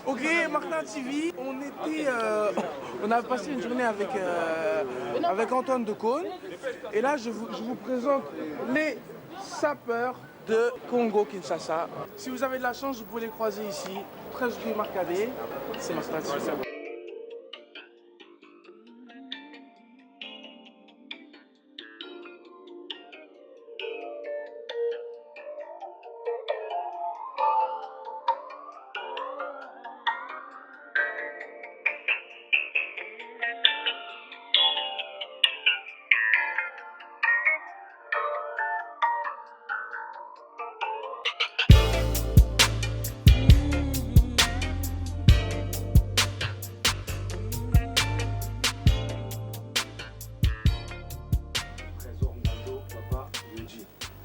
Ok, Martin TV, on a passé une journée avec Antoine de Caunes. Et là, je vous présente les sapeurs de Congo-Kinshasa. Si vous avez de la chance, vous pouvez les croiser ici, 13 rue Marcadet. C'est Martin TV.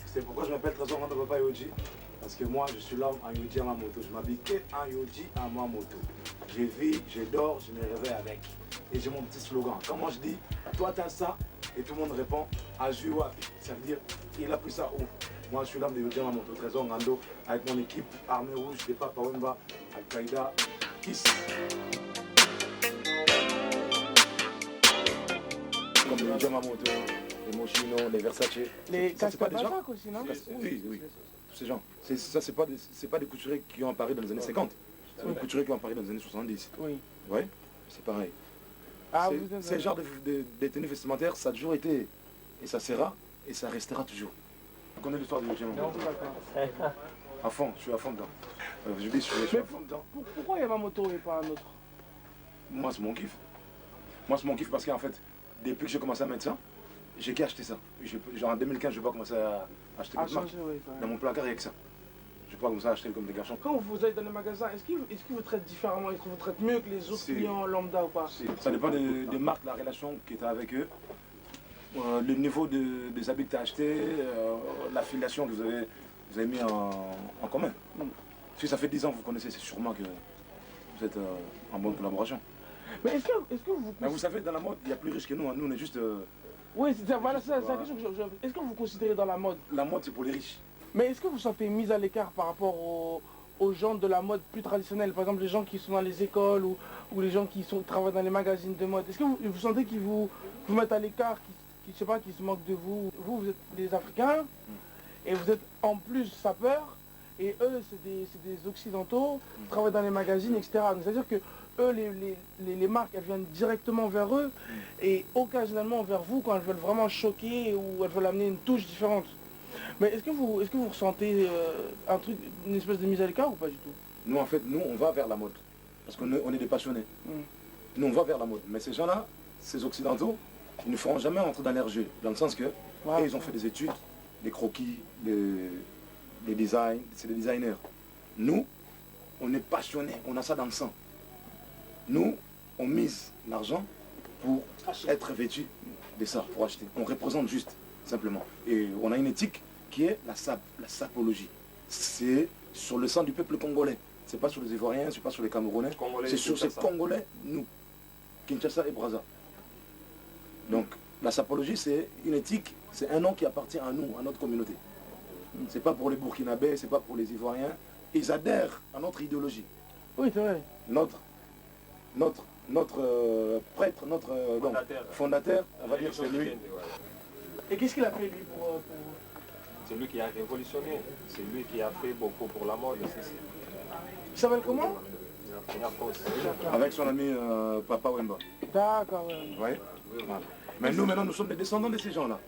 C'est pourquoi je m'appelle Trésor Ngando Papa Yoji. Parce que moi, je suis l'homme en Yoji à ma moto. Je m'habille que en Yoji à ma moto. Je vis, je dors, je me réveille avec. Et j'ai mon petit slogan. Comment je dis, toi t'as ça, et tout le monde répond, Ajuwa. Ça veut dire, il a pris ça où? Moi, je suis l'homme de Yoji à ma moto. Trésor Ngando, avec mon équipe Armée Rouge, des Papa Wemba, Al-Qaïda, Kiss. Comme les Yoji à ma moto. Les Moschino, les Versace. Les Cascabajak aussi, non? Oui, oui. Tous ces gens. Ça, c'est pas des couturiers qui ont apparu dans les années 50. C'est des couturiers qui ont apparu dans les années 70. Oui. Ouais, c'est pareil. Ah, ce genre de tenues vestimentaires, ça a toujours été, et ça sera, et ça restera toujours. Tu connais l'histoire de Yoji? Non, pas. À fond, je suis à fond dedans. Je dis, je suis à fond dedans. Pourquoi Yamamoto et pas un autre? Moi, c'est mon kiff. Moi, c'est mon kiff parce qu'en fait, depuis que j'ai commencé à mettre ça, j'ai qu'à acheter ça. Genre en 2015, je vais pas commencer à acheter comme ça. Dans mon placard, il n'y a que ça. Je vais pas commencer à acheter comme des garçons. Quand vous allez dans les magasins, est-ce qu'ils vous traitent différemment? Est-ce qu'ils vous traitent mieux que les autres clients lambda ou pas? Ça dépend des marques, la relation que tu as avec eux, le niveau des habits que tu as achetés, l'affiliation que vous avez mis en commun. Si ça fait 10 ans que vous connaissez, c'est sûrement que vous êtes en bonne collaboration. Mais est-ce que vous... Mais vous savez, dans la mode, il y a plus riche que nous. Nous, on est juste... Oui, voilà, c'est la question que je... Est-ce que vous considérez dans la mode? La mode, c'est pour les riches. Mais est-ce que vous sentez mis à l'écart par rapport aux gens de la mode plus traditionnelle? Par exemple, les gens qui sont dans les écoles ou les gens qui travaillent dans les magazines de mode. Est-ce que vous sentez qu'ils vous mettent à l'écart, je sais pas, qu'ils se moquent de vous? Vous êtes des Africains et vous êtes en plus sapeurs et eux, c'est des Occidentaux qui travaillent dans les magazines, etc. Donc c'est-à-dire que eux, les marques, elles viennent directement vers eux et occasionnellement vers vous quand elles veulent vraiment choquer ou elles veulent amener une touche différente. Mais est-ce que vous ressentez un truc, une espèce de mise à l'écart ou pas du tout? Nous, en fait, on va vers la mode. Parce qu'on est des passionnés. Nous, on va vers la mode. Mais ces gens-là, ces Occidentaux, ils ne feront jamais entrer dans leur jeu. Dans le sens que, ils ont fait des études, des croquis, des designs, c'est des designers. Nous, on est passionnés, on a ça dans le sang. Nous, on mise l'argent pour être vêtu de ça, pour acheter. On représente juste, simplement. Et on a une éthique qui est la sapologie. C'est sur le sang du peuple congolais. C'est pas sur les Ivoiriens, c'est pas sur les Camerounais. C'est sur ces Congolais, nous. Kinshasa et Brazza. Donc, la sapologie, c'est une éthique, c'est un nom qui appartient à nous, à notre communauté. C'est pas pour les Burkinabés, c'est pas pour les Ivoiriens. Ils adhèrent à notre idéologie. Oui, c'est vrai. Notre prêtre, notre fondateur, on va dire c'est lui. Et qu'est-ce qu'il a fait lui pour... C'est lui qui a révolutionné, c'est lui qui a fait beaucoup pour la mode. Il s'appelle comment? Avec son ami Papa Wemba. D'accord, ouais. Voilà. Mais nous maintenant, nous sommes des descendants de ces gens-là.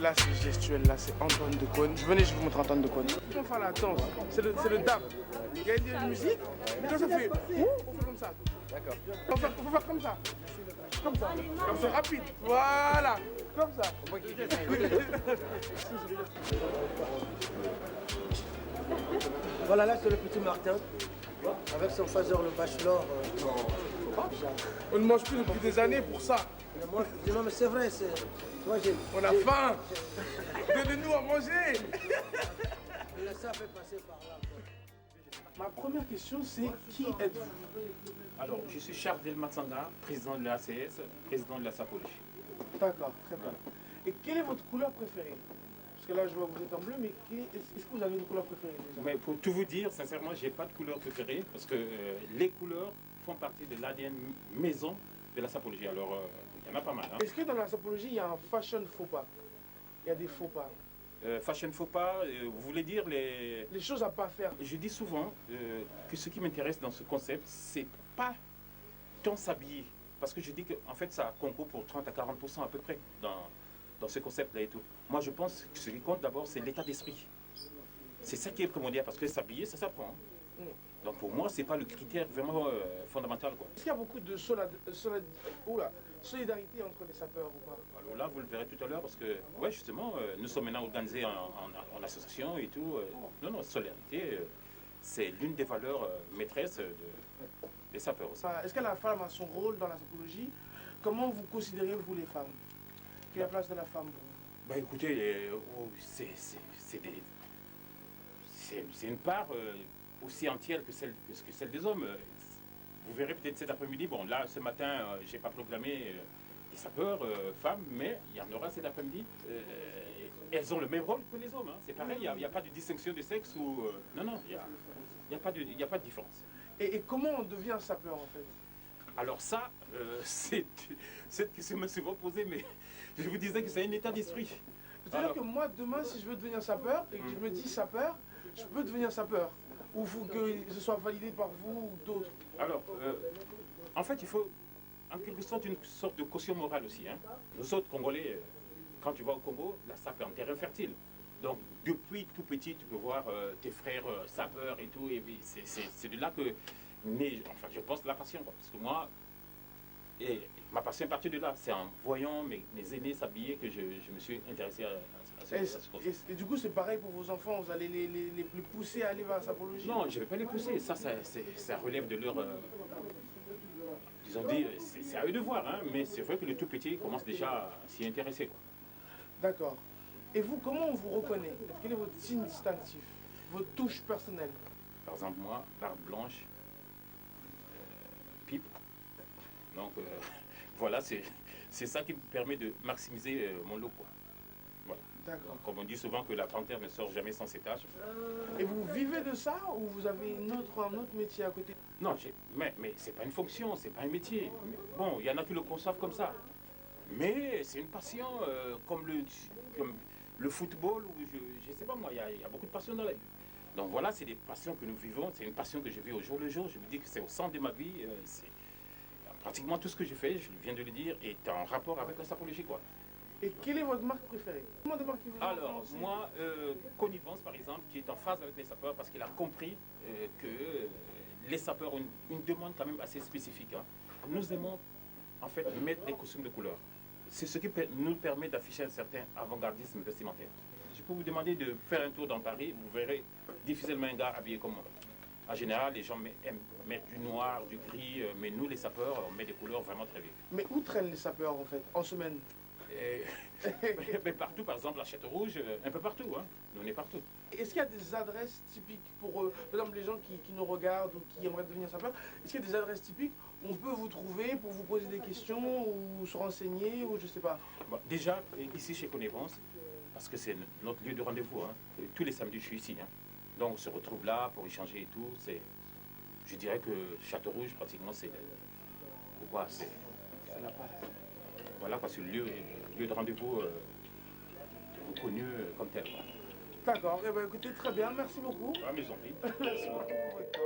Là, c'est gestuel, là, c'est Antoine Decaune. Venez, je vais vous montrer Antoine Decaune. On va faire la danse, c'est le dab. Il y a une musique, et quand ça fait, on fait comme ça. D'accord. On faut faire comme ça. Comme ça. Comme ça, rapide. Voilà. Comme ça. Voilà, là, c'est le petit Martin. Avec son father, le bachelor. On ne mange plus depuis des années pour ça. Non, mais c'est vrai, c'est... On a faim. Donnez-nous à manger. Ça fait passer par là. Ma première question, c'est qui êtes-vous? Alors, je suis Charles Del Matsanga, président de l'ACS, président de la Sapologie. D'accord, très bien. Et quelle est votre couleur préférée? Parce que là, je vois que vous êtes en bleu, mais est-ce que vous avez une couleur préférée déjà? Mais pour tout vous dire, sincèrement, je n'ai pas de couleur préférée parce que les couleurs font partie de l'ADN maison de la Sapologie. Alors, il y en a pas mal. Hein. Est-ce que dans la sapologie, il y a un fashion faux pas? Il y a des faux pas? Fashion faux pas, vous voulez dire les choses à pas faire? Je dis souvent que ce qui m'intéresse dans ce concept, c'est pas tant s'habiller. Parce que je dis qu'en fait, ça concourt pour 30 à 40% à peu près dans ce concept-là et tout. Moi, je pense que ce qui compte d'abord, c'est l'état d'esprit. C'est ça qui est primordial, parce que s'habiller, ça s'apprend. Hein. Donc pour moi, c'est pas le critère vraiment fondamental. Est-ce qu'il y a beaucoup de solidarité entre les sapeurs ou pas? Alors là, vous le verrez tout à l'heure, parce que, ouais, justement, nous sommes maintenant organisés en association et tout. Non, solidarité, c'est l'une des valeurs maîtresses des sapeurs aussi. Est-ce que la femme a son rôle dans la sapologie? Comment vous considérez, vous, les femmes? Quelle est la place de la femme pour vous? Bah écoutez, c'est une part aussi entière que celle des hommes. Vous verrez peut-être cet après-midi, bon là ce matin j'ai pas proclamé des sapeurs femmes, mais il y en aura cet après-midi. Elles ont le même rôle que les hommes, hein. C'est pareil, il n'y a pas de distinction de sexe ou... non, il n'y a pas de différence. Et comment on devient sapeur en fait? Alors ça, c'est une question me souvent posée, mais je vous disais que c'est un état d'esprit. C'est-à-dire que moi, demain, si je veux devenir sapeur, et que je me dis sapeur, je peux devenir sapeur. Ou il faut que ce soit validé par vous ou d'autres? Alors, en fait, il faut en quelque sorte une sorte de caution morale aussi. Hein. Nous autres Congolais, quand tu vas au Congo, la sape est en terrain fertile. Donc, depuis tout petit, tu peux voir tes frères sapeurs et tout. Et c'est de là que naît, enfin, je pense, la passion. Quoi. Parce que moi, ma passion est partie de là. C'est en voyant mes aînés s'habiller que je me suis intéressé à et du coup, c'est pareil pour vos enfants, vous allez les pousser à aller vers la sapologie? Non, je ne vais pas les pousser. Ça relève de leur... disons, c'est à eux de voir, hein, mais c'est vrai que le tout petit commence déjà à s'y intéresser. D'accord. Et vous, comment on vous reconnaît? Quel est votre signe distinctif? Votre touche personnelle? Par exemple, moi, barbe blanche, pipe. Donc, voilà, c'est ça qui me permet de maximiser mon look, quoi. Voilà. D'accord. Comme on dit souvent que la panthère ne sort jamais sans ses taches. Et vous vivez de ça ou vous avez un autre métier à côté? Non, mais c'est pas une fonction, c'est pas un métier. Bon, il y en a qui le conçoivent comme ça. Mais c'est une passion comme le football ou je sais pas moi, il y a beaucoup de passion dans la vie. Donc voilà, c'est des passions que nous vivons, c'est une passion que je vis au jour le jour. Je me dis que c'est au centre de ma vie. Pratiquement tout ce que je fais, je viens de le dire, est en rapport avec la sapologie, quoi. Et quelle est votre marque préférée? Alors, moi, Connivence, par exemple, qui est en phase avec les sapeurs parce qu'il a compris que les sapeurs ont une demande quand même assez spécifique. Hein. Nous aimons, en fait, mettre des costumes de couleur. C'est ce qui nous permet d'afficher un certain avant-gardisme vestimentaire. Je peux vous demander de faire un tour dans Paris, vous verrez difficilement un gars habillé comme moi. En général, les gens aiment mettre du noir, du gris, mais nous, les sapeurs, on met des couleurs vraiment très vives. Mais où traînent les sapeurs, en fait, en semaine? Mais partout, par exemple, à Château-Rouge, un peu partout, hein. Nous, on est partout. Est-ce qu'il y a des adresses typiques pour, par exemple, les gens qui nous regardent ou qui aimeraient devenir sapeurs? Est-ce qu'il y a des adresses typiques où on peut vous trouver pour vous poser des questions ou se renseigner ou je sais pas? Bon, déjà, ici chez Connivence, parce que c'est notre lieu de rendez-vous, hein. Tous les samedis, je suis ici, hein. Donc on se retrouve là pour échanger et tout. Je dirais que Château-Rouge, pratiquement, c'est la base. Voilà, c'est le lieu de rendez-vous reconnu comme tel. D'accord, eh ben, écoutez, très bien, merci beaucoup. Ah, mais j'en prie. Merci beaucoup pour votre temps.